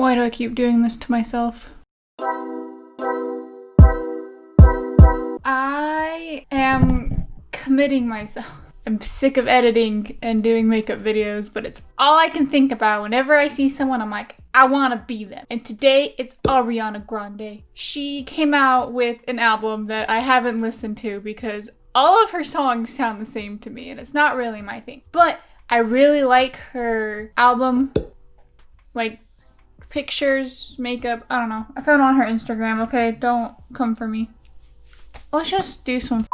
Why do I keep doing this to myself? I am committing myself. I'm sick of editing and doing makeup videos, but it's all I can think about. Whenever I see someone, I'm like, I want to be them. And today, it's Ariana Grande. She came out with an album that I haven't listened to because all of her songs sound the same to me, and it's not really my thing. But I really like her album, like pictures, makeup, I don't know. I found it on her Instagram, okay? Don't come for me. Let's just do some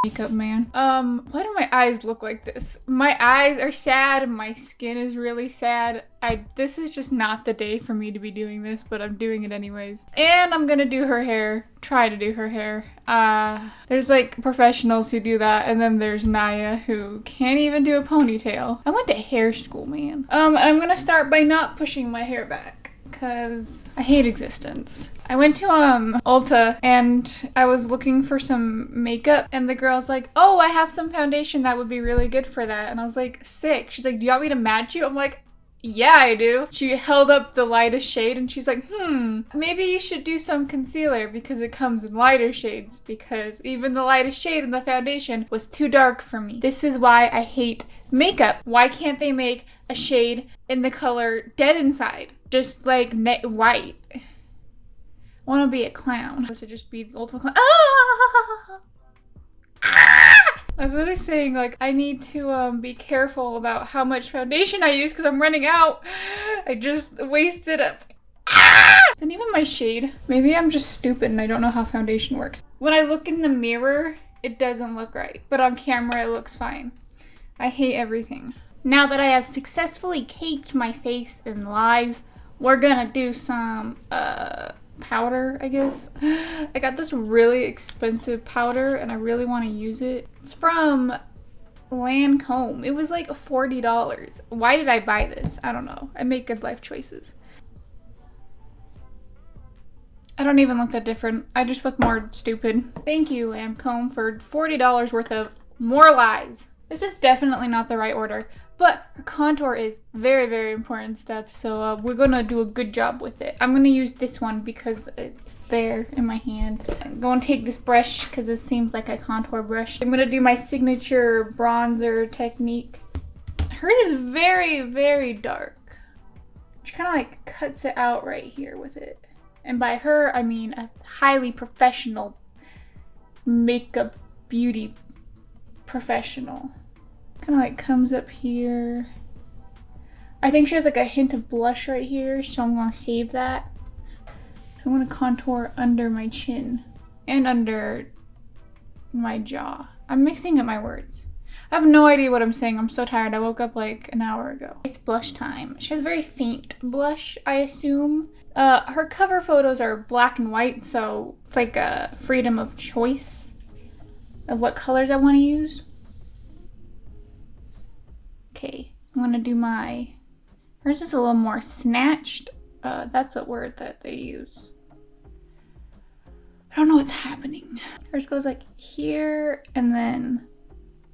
makeup, man. Why do my eyes look like this? My eyes are sad and my skin is really sad. This is just not the day for me to be doing this, but I'm doing it anyways. And I'm gonna do her hair, try to do her hair. There's like professionals who do that, and then there's Nyah who can't even do a ponytail. I went to hair school, man. I'm gonna start by not pushing my hair back, cause I hate existence. I went to Ulta and I was looking for some makeup and the girl's like, oh, I have some foundation that would be really good for that. And I was like, sick. She's like, do you want me to match you? I'm like, yeah, I do. She held up the lightest shade and she's like, maybe you should do some concealer because it comes in lighter shades, because even the lightest shade in the foundation was too dark for me. This is why I hate makeup. Why can't they make a shade in the color Dead Inside? Just like white. I want to be a clown. To just be the ultimate clown. Ah! Ah! I was literally saying, like, I need to be careful about how much foundation I use because I'm running out. I just wasted it. Ah! Isn't even my shade. Maybe I'm just stupid and I don't know how foundation works. When I look in the mirror, it doesn't look right. But on camera, it looks fine. I hate everything. Now that I have successfully caked my face in lies, we're gonna do some, powder, I guess. I got this really expensive powder and I really want to use it. It's from Lancome. It was like $40. Why did I buy this? I don't know. I make good life choices. I don't even look that different. I just look more stupid. Thank you, Lancome, for $40 worth of more lies. This is definitely not the right order, but her contour is very, very important step, so we're gonna do a good job with it. I'm gonna use this one because it's there in my hand. I'm gonna take this brush because it seems like a contour brush. I'm gonna do my signature bronzer technique. Hers is very, very dark. She kind of like cuts it out right here with it. And by her, I mean a highly professional makeup beauty professional. Kind of like comes up here. I think she has like a hint of blush right here, so I'm gonna save that. So I'm gonna contour under my chin and under my jaw. I'm mixing up my words. I have no idea what I'm saying. I'm so tired. I woke up like an hour ago. It's blush time. She has very faint blush, I assume. Her cover photos are black and white, so it's like a freedom of choice of what colors I want to use. Okay, I'm gonna do my, hers is a little more snatched. That's a word that they use. I don't know what's happening. Hers goes like here, and then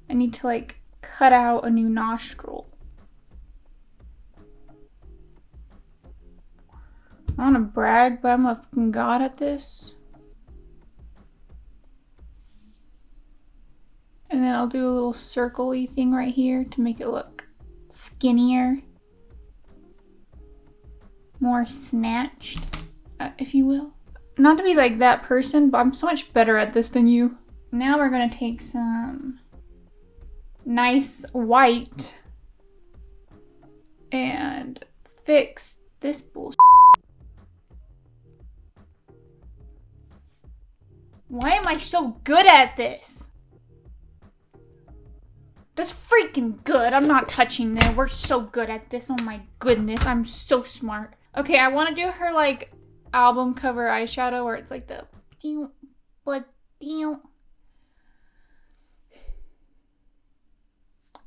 I need to like cut out a new nostril. I don't wanna brag, but I'm a fucking god at this. And then I'll do a little circle-y thing right here to make it look skinnier. More snatched, if you will. Not to be like that person, but I'm so much better at this than you. Now we're gonna take some nice white and fix this bullshit. Why am I so good at this? That's freaking good. I'm not touching it. We're so good at this. Oh my goodness. I'm so smart. Okay, I want to do her like album cover eyeshadow where it's like the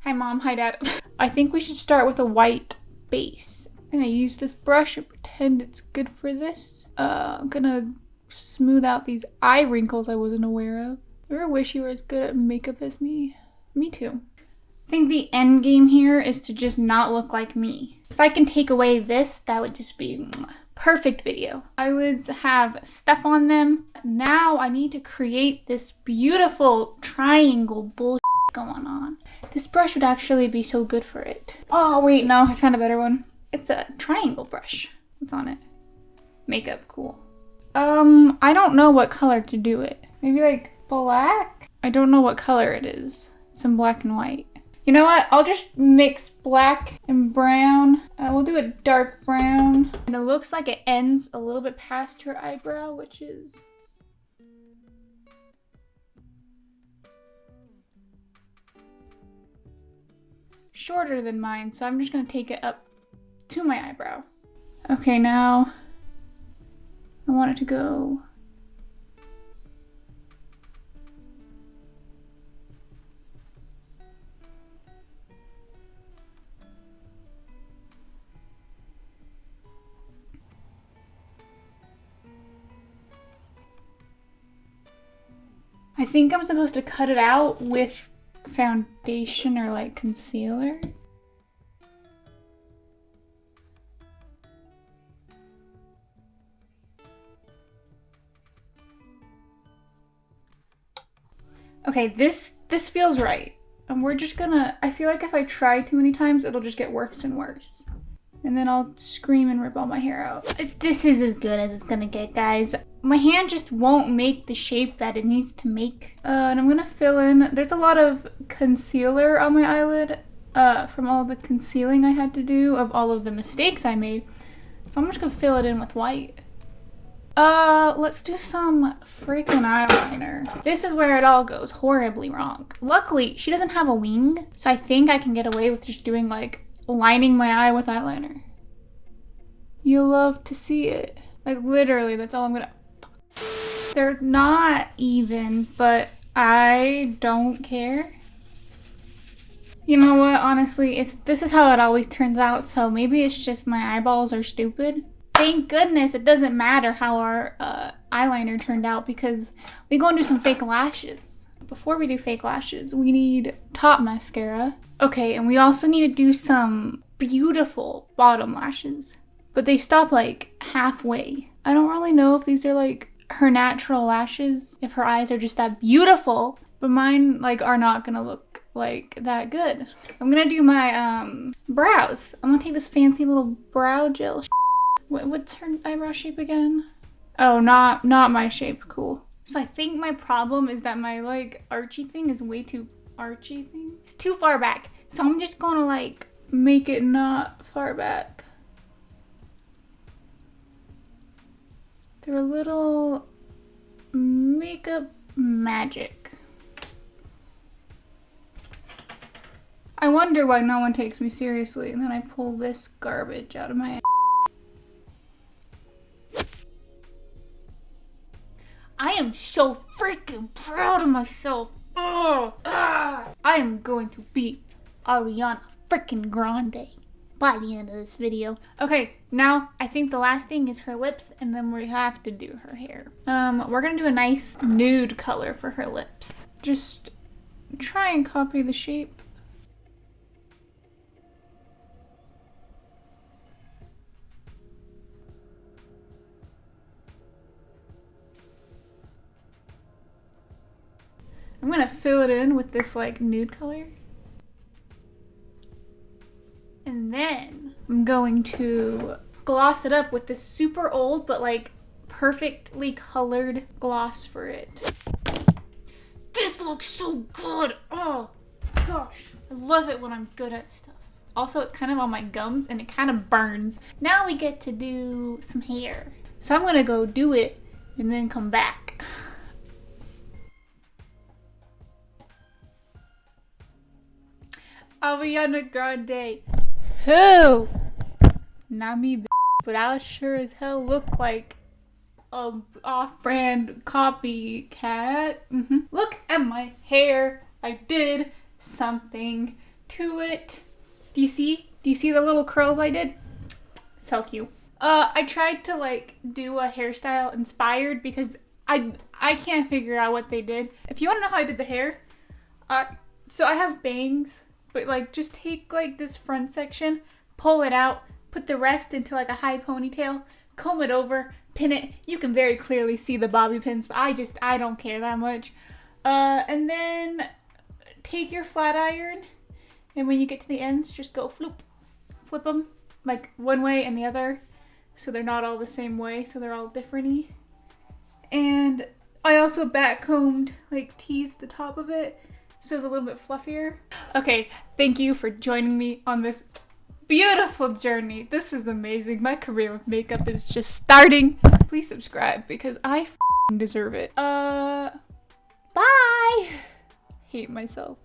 Hi mom, hi dad. I think we should start with a white base. I'm gonna use this brush and pretend it's good for this. I'm gonna smooth out these eye wrinkles I wasn't aware of. I ever wish you were as good at makeup as me? Me too. I think the end game here is to just not look like me. If I can take away this, that would just be Perfect video. Eyelids have stuff on them. Now I need to create this beautiful triangle bullshit going on. This brush would actually be so good for it. Oh wait, no, I found a better one. It's a triangle brush. What's on it? Makeup, cool. I don't know what color to do it. Maybe like black? I don't know what color it is. Some black and white. You know what? I'll just mix black and brown. We'll do a dark brown. And it looks like it ends a little bit past her eyebrow, which is... shorter than mine, so I'm just gonna take it up to my eyebrow. Okay, now I want it to go... I think I'm supposed to cut it out with foundation or like concealer. Okay, this feels right. And we're just gonna, I feel like if I try too many times, it'll just get worse and worse. And then I'll scream and rip all my hair out. This is as good as it's gonna get, guys. My hand just won't make the shape that it needs to make. And I'm gonna fill in, there's a lot of concealer on my eyelid from all the concealing I had to do of all of the mistakes I made. So I'm just gonna fill it in with white. Let's do some freaking eyeliner. This is where it all goes horribly wrong. Luckily, she doesn't have a wing, so I think I can get away with just doing like lining my eye with eyeliner. You'll love to see it. Like literally, that's all I'm gonna... They're not even, but I don't care. You know what, honestly, this is how it always turns out, so maybe it's just my eyeballs are stupid. Thank goodness it doesn't matter how our eyeliner turned out because we go and do some fake lashes. Before we do fake lashes, we need top mascara. Okay, and we also need to do some beautiful bottom lashes, but they stop like halfway. I don't really know if these are like her natural lashes, if her eyes are just that beautiful, but mine like are not gonna look like that good. I'm gonna do my brows. I'm gonna take this fancy little brow gel. What's her eyebrow shape again? Oh, not my shape. Cool. So I think my problem is that my like archy thing is way too archy thing. It's too far back. So I'm just gonna like make it not far back. They're a little makeup magic. I wonder why no one takes me seriously, and then I pull this garbage out of my ass. I am so freaking proud of myself. I am going to beat Ariana freaking Grande by the end of this video. Okay, now I think the last thing is her lips, and then we have to do her hair. We're gonna do a nice nude color for her lips. Just try and copy the shape. I'm gonna fill it in with this like nude color. And then I'm going to gloss it up with this super old but like perfectly colored gloss for it. This looks so good. Oh gosh, I love it when I'm good at stuff. Also, it's kind of on my gums and it kind of burns. Now we get to do some hair. So I'm gonna go do it and then come back. Ariana Grande. Who? Not me, but I sure as hell look like a off-brand copycat. Look at my hair. I did something to it. Do you see? Do you see the little curls I did? So cute. I tried to like do a hairstyle inspired because I can't figure out what they did. If you want to know how I did the hair, so I have bangs. But like just take like this front section, pull it out, put the rest into like a high ponytail, comb it over, pin it. You can very clearly see the bobby pins, but I don't care that much. And then take your flat iron, and when you get to the ends, just go flip them like one way and the other, so they're not all the same way, so they're all different-y. And I also back combed, like teased the top of it, so it's a little bit fluffier. Okay, thank you for joining me on this beautiful journey. This is amazing. My career with makeup is just starting. Please subscribe because I deserve it. Bye! Hate myself.